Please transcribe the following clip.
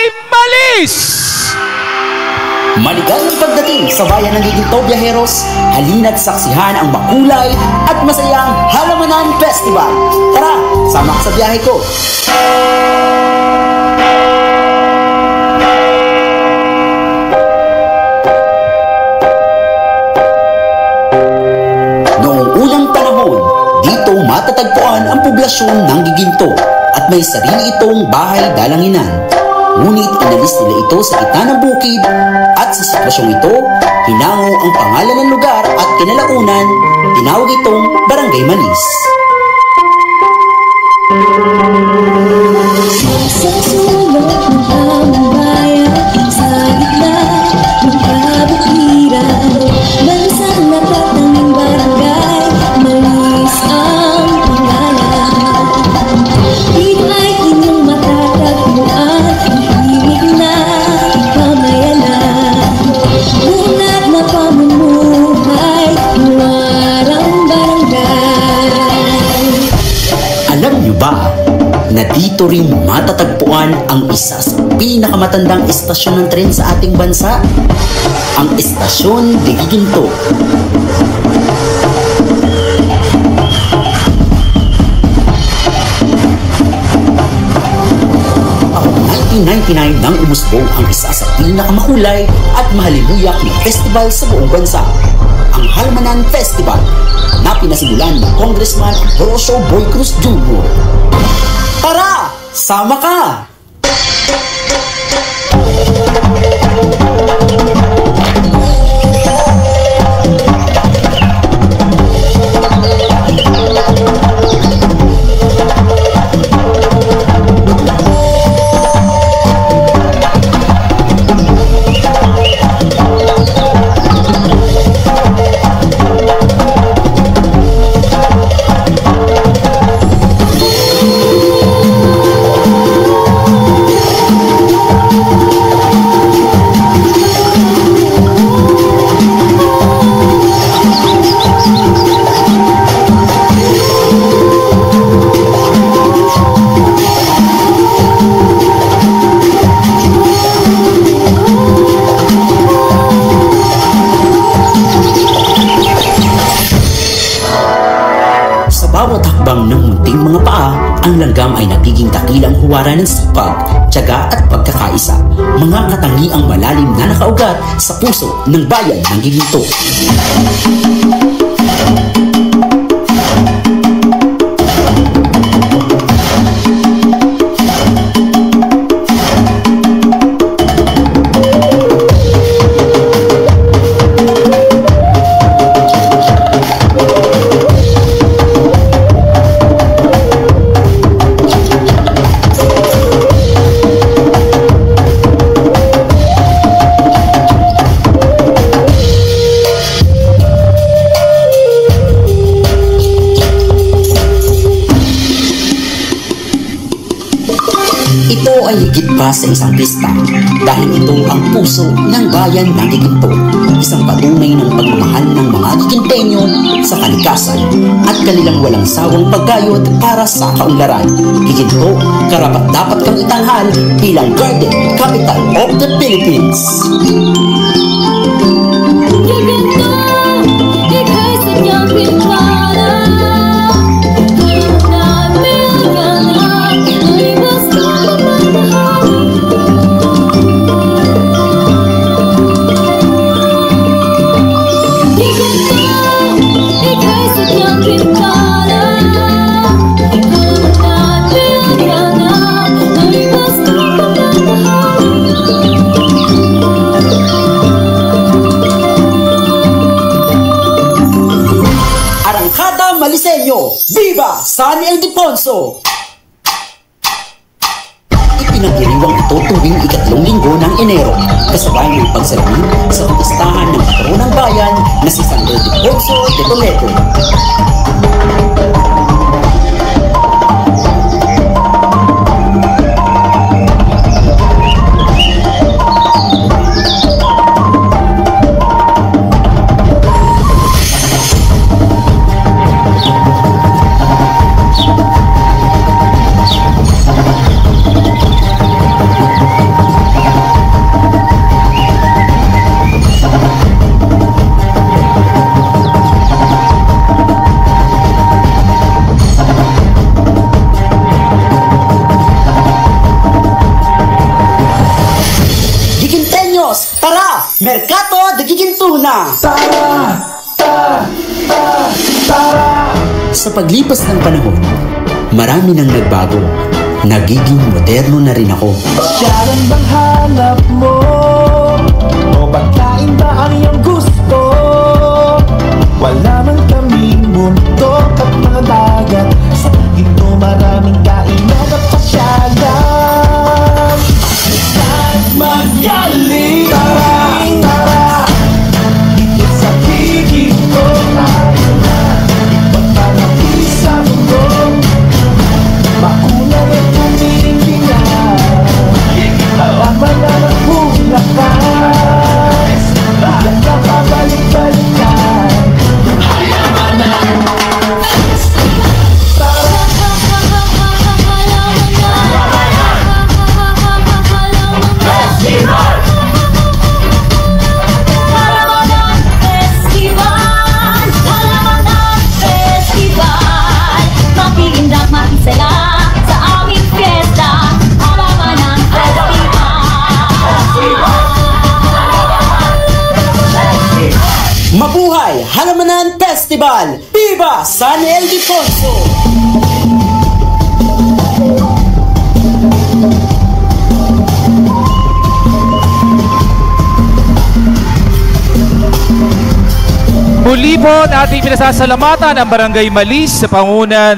Malis! Maligayang pagdating sa bayan ng Giginto, biyaheros. Halina't saksihan ang makulay at masayang Halamanan Festival. Tara, sama ka sa biyahe ko. Noong unang panahon, dito matatagpuan ang poblasyon ng Giginto at may sarili itong bahay dalanginan. Ngunit inalis nila ito sa gitna ng bukid at sa sitwasyong ito, hinango ang pangalan ng lugar at kinalaunan, tinawag itong Barangay Malis. Sa sulok ng aming bayan, sa gitna ng kabukiran, bansang natatanging barangay, Malis ang pangalan. Dito ay inyong matatagpuan ang himig na pamayanan, unat na pamumuhay, warang barangay. Alam niyo ba na dito rin matatagpuan ang isa sa pinakamatandang istasyon ng tren sa ating bansa? Ang Estasyon de Giginto. Ang 1999 nang umusbong ang isa sa pinakamakulay at mahalimuyak na festival sa buong bansa, ang Halamanan Festival, na pinasimulan ng Congressman Rocio Boy Cruz Jr. Tara! Sama ka! Bawat hakbang ng munting mga paa, ang langgam ay nagiging dakilang huwara ng sipag, tiyaga at pagkakaisa. Mga katangiang malalim na nakaugat sa puso ng bayan ng Giginto. Ito ay higit pa sa isang pista dahil ito ang puso ng bayan ng Giginto, isang patunay ng pagmamahal ng mga Giginteño sa kalikasan at kanilang walang sawang paggayod para sa kaunlaran. Giginto, karapat-dapat kang itanghal bilang Garden Capital of the Philippines. Giginto, ika'y sadyang pinwala. Maliseño, Viva San Ildefonso! Ipinagdiriwang ito tuwing ikatlong linggo ng Enero, kasabay ng pagsalamin sa pistahan ng patrón ng bayan na si San Ildefonso de Toledo. Merkato Dagiginto na! Sa paglipas ng panahon, marami nang nagbago. Nagiging moderno na rin ako. Pasyalan bang hanap mo? O pagkain ba ang iyong gusto? Wala man kaming bundok at mga dagat. Sa ito maraming kainan at pasyalan. Saan magaling? Tara! Dito sa Dagiginto tayo na. Ipagpalaki sa mundo. Makulay at kumikinang. Alaman na nagpulakan. Yan na pabalik-balikan. Hayaman na. Mabuhay Halamanan Festival! Viva San Ildefonso! Muli po nating pinasasalamatan ang Barangay Malis sa panguna